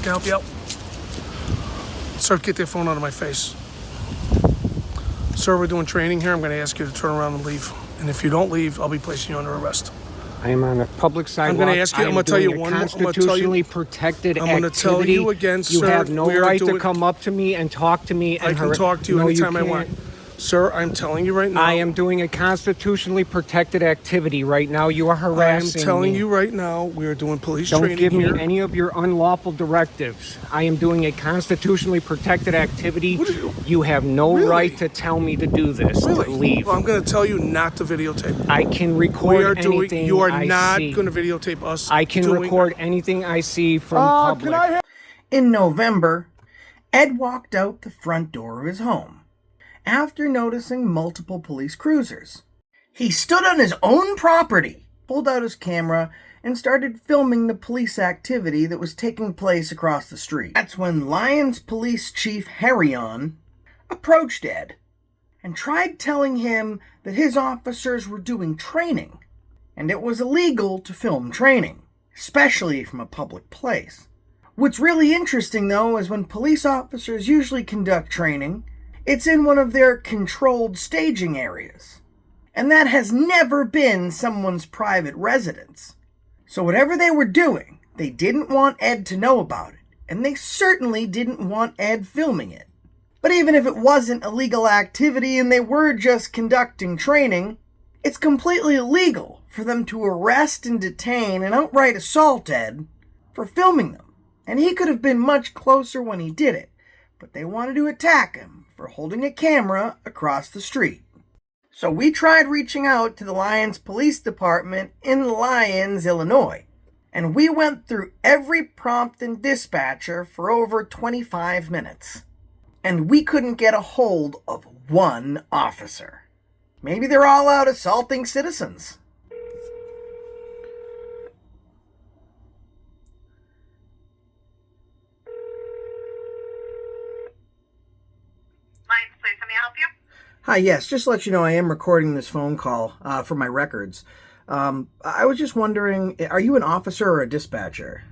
Can I help you out? Sir, get that phone out of my face. Sir, we're doing training here. I'm going to ask you to turn around and leave. And if you don't leave, I'll be placing you under arrest. I am on a public sidewalk. I'm going to ask you. I'm going to tell you one more. Constitutionally protected activity. I'm going to tell you again, sir. You have no right to come up to me and talk to me. I can talk to you anytime I want. Sir, I'm telling you right now. I am doing a constitutionally protected activity right now. You are harassing me. I'm telling you right now, we are doing police training here. Don't give me any of your unlawful directives. I am doing a constitutionally protected activity. You have no right to tell me to do this. To leave. Well, I'm going to tell you not to videotape. I can record anything You are I not see. going to videotape us. I can record anything I see from public. In November, Ed walked out the front door of his home after noticing multiple police cruisers. He stood on his own property, pulled out his camera, and started filming the police activity that was taking place across the street. That's when Lyons Police Chief Harrion approached Ed and tried telling him that his officers were doing training, and it was illegal to film training, especially from a public place. What's really interesting, though, is when police officers usually conduct training, it's in one of their controlled staging areas. And that has never been someone's private residence. So whatever they were doing, they didn't want Ed to know about it. And they certainly didn't want Ed filming it. But even if it wasn't illegal activity and they were just conducting training, it's completely illegal for them to arrest and detain and outright assault Ed for filming them. And he could have been much closer when he did it. But they wanted to attack him for holding a camera across the street. So we tried reaching out to the Lyons Police Department in Lyons, Illinois, and we went through every prompt and dispatcher for over 25 minutes. And we couldn't get a hold of one officer. Maybe they're all out assaulting citizens. Hi, yes, just to let you know I am recording this phone call for my records. I was just wondering, are you an officer or a dispatcher?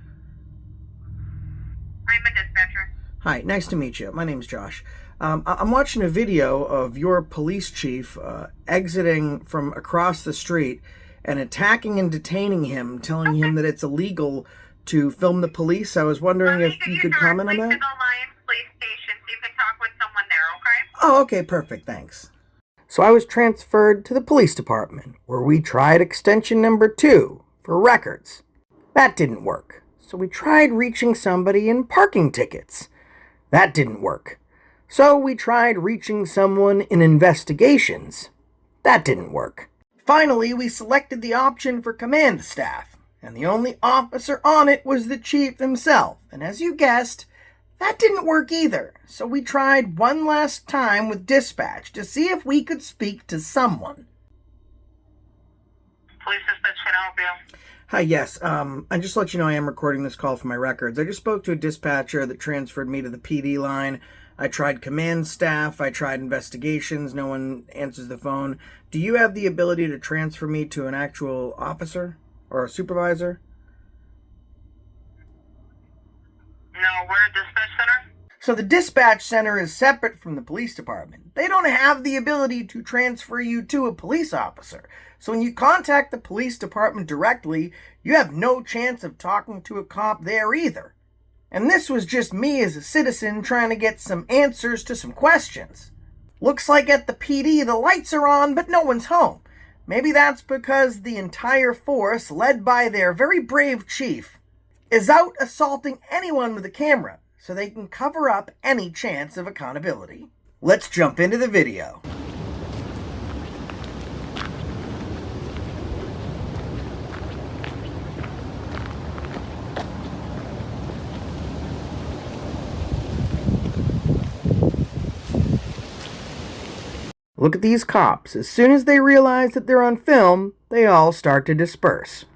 I'm a dispatcher. Hi, nice to meet you. My name's Josh. I'm watching a video of your police chief exiting from across the street and attacking and detaining him, telling him that it's illegal to film the police. I was wondering if you could comment on that. To the Lyons Police Station so you can talk with someone there, okay? Oh, okay, perfect, thanks. So I was transferred to the police department, where we tried extension number 2 for records. That didn't work. So we tried reaching somebody in parking tickets. That didn't work. So we tried reaching someone in investigations. That didn't work. Finally, we selected the option for command staff, and the only officer on it was the chief himself. And as you guessed, that didn't work either. So we tried one last time with dispatch to see if we could speak to someone. Police dispatch, can I help you? Hi, yes. I just let you know I am recording this call for my records. I just spoke to a dispatcher that transferred me to the PD line. I tried command staff. I tried investigations. No one answers the phone. Do you have the ability to transfer me to an actual officer or a supervisor? No, we're a dispatch center. So the dispatch center is separate from the police department. They don't have the ability to transfer you to a police officer. So when you contact the police department directly, you have no chance of talking to a cop there either. And this was just me as a citizen trying to get some answers to some questions. Looks like at the PD the lights are on, but no one's home. Maybe that's because the entire force, led by their very brave chief, is out assaulting anyone with a camera, so they can cover up any chance of accountability. Let's jump into the video. Look at these cops. As soon as they realize that they're on film, they all start to disperse.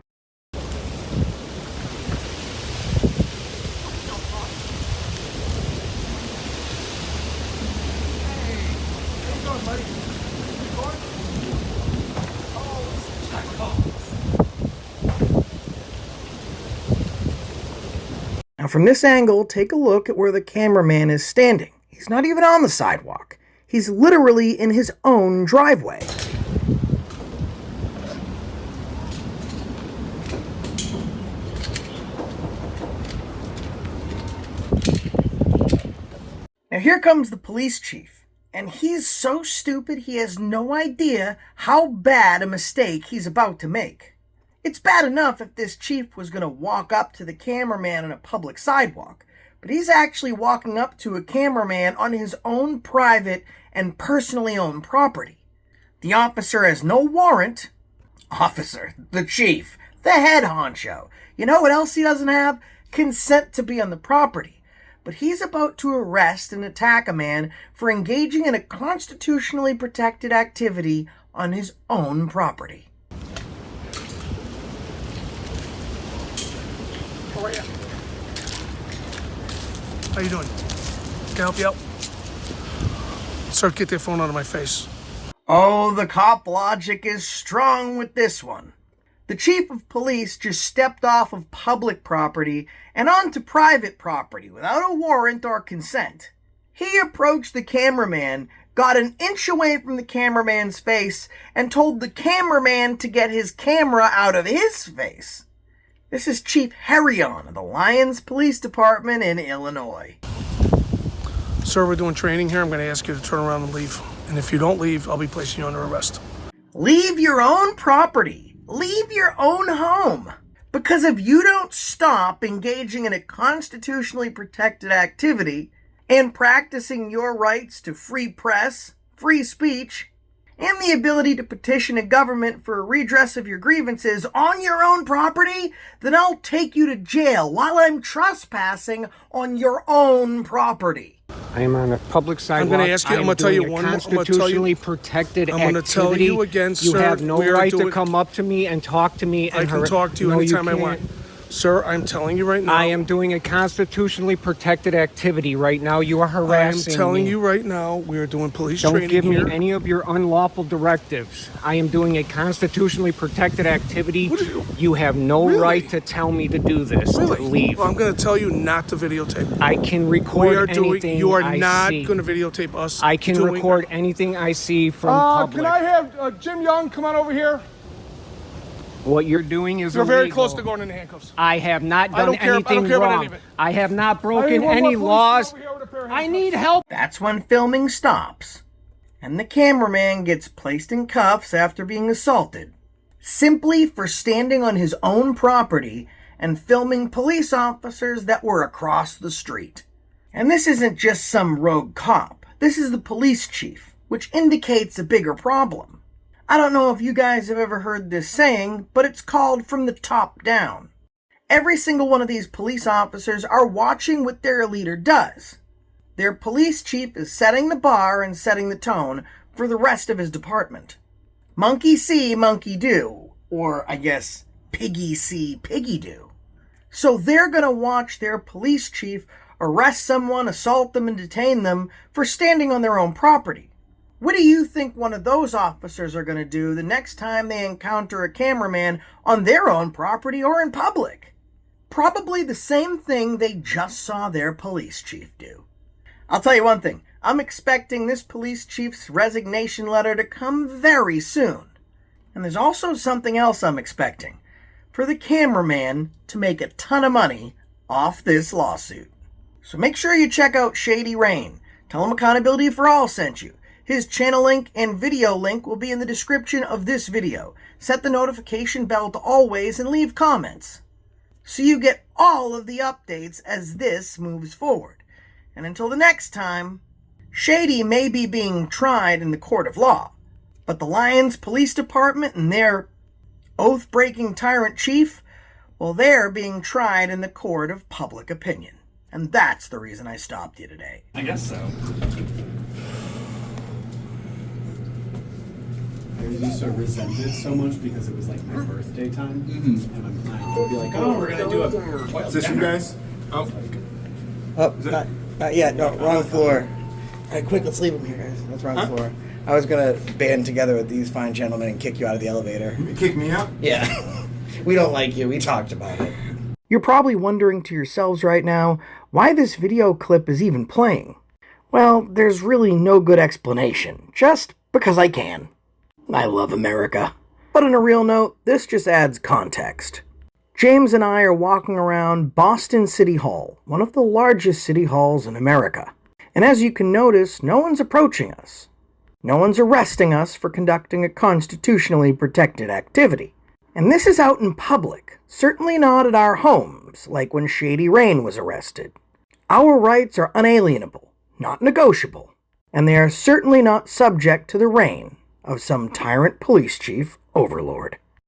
Now Now from this angle, take a look at where the cameraman is standing. He's not even on the sidewalk. He's literally in his own driveway. Now here comes the police chief, and he's so stupid he has no idea how bad a mistake he's about to make. It's bad enough if this chief was going to walk up to the cameraman on a public sidewalk, but he's actually walking up to a cameraman on his own private and personally owned property. The officer has no warrant. Officer, the chief, the head honcho. You know what else he doesn't have? Consent to be on the property. But he's about to arrest and attack a man for engaging in a constitutionally protected activity on his own property. How are you? How you doing? Can I help you out? Sir, get that phone out of my face. Oh, the cop logic is strong with this one. The chief of police just stepped off of public property and onto private property without a warrant or consent. He approached the cameraman, got an inch away from the cameraman's face, and told the cameraman to get his camera out of his face. This is Chief Harrion of the Lyons Police Department in Illinois. Sir, we're doing training here. I'm going to ask you to turn around and leave. And if you don't leave, I'll be placing you under arrest. Leave your own property. Leave your own home. Because if you don't stop engaging in a constitutionally protected activity and practicing your rights to free press, free speech, and the ability to petition a government for a redress of your grievances on your own property, then I'll take you to jail while I'm trespassing on your own property. I am on a public sidewalk. I'm going to ask you. I'm going to tell you one more. Constitutionally protected activity. I'm going to tell you again, sir. You have no right to come up to me and talk to me. I can talk to you anytime I want. Sir, I'm telling you right now. I am doing a constitutionally protected activity right now. You are harassing me. I'm telling you right now, we are doing police training here. Don't give here. me any of your unlawful directives. I am doing a constitutionally protected activity. You have no right to tell me to do this. To leave. Well, I'm going to tell you not to videotape. I can record anything You are I not see. going to videotape us. I can record anything I see from public. Can I have Jim Young come on over here? What you're doing is You're illegal. very close to going into handcuffs. I have not done anything I don't care wrong. about any of it. I have not broken any laws. I need help. That's when filming stops, and the cameraman gets placed in cuffs after being assaulted, simply for standing on his own property and filming police officers that were across the street. And this isn't just some rogue cop. This is the police chief, which indicates a bigger problem. I don't know if you guys have ever heard this saying, but it's called from the top down. Every single one of these police officers are watching what their leader does. Their police chief is setting the bar and setting the tone for the rest of his department. Monkey see, monkey do. Or, I guess, piggy see, piggy do. So they're going to watch their police chief arrest someone, assault them, and detain them for standing on their own property. What do you think one of those officers are going to do the next time they encounter a cameraman on their own property or in public? Probably the same thing they just saw their police chief do. I'll tell you one thing. I'm expecting this police chief's resignation letter to come very soon. And there's also something else I'm expecting. For the cameraman to make a ton of money off this lawsuit. So make sure you check out Shady Rain. Tell him Accountability for All sent you. His channel link and video link will be in the description of this video. Set the notification bell to always and leave comments, so you get all of the updates as this moves forward. And until the next time, Shady may be being tried in the court of law, but the Lyons Police Department and their oath-breaking tyrant chief, well, they're being tried in the court of public opinion. And that's the reason I stopped you today. I guess so. I used to resent it so much because it was like my birthday time, and my client would be like, "Oh, we're gonna do a." Is this you guys? Oh, Oh, not yet. No, wrong floor. All right, quick, let's leave him here, guys. That's wrong floor. I was gonna band together with these fine gentlemen and kick you out of the elevator. you kick me out? Yeah. We don't like you. We talked about it. You're probably wondering to yourselves right now why this video clip is even playing. Well, there's really no good explanation, just because I can. I love America. But on a real note, this just adds context. James and I are walking around Boston City Hall, one of the largest city halls in America. And as you can notice, no one's approaching us. No one's arresting us for conducting a constitutionally protected activity. And this is out in public, certainly not at our homes, like when Shady Rain was arrested. Our rights are unalienable, not negotiable, and they are certainly not subject to the reign of some tyrant police chief overlord.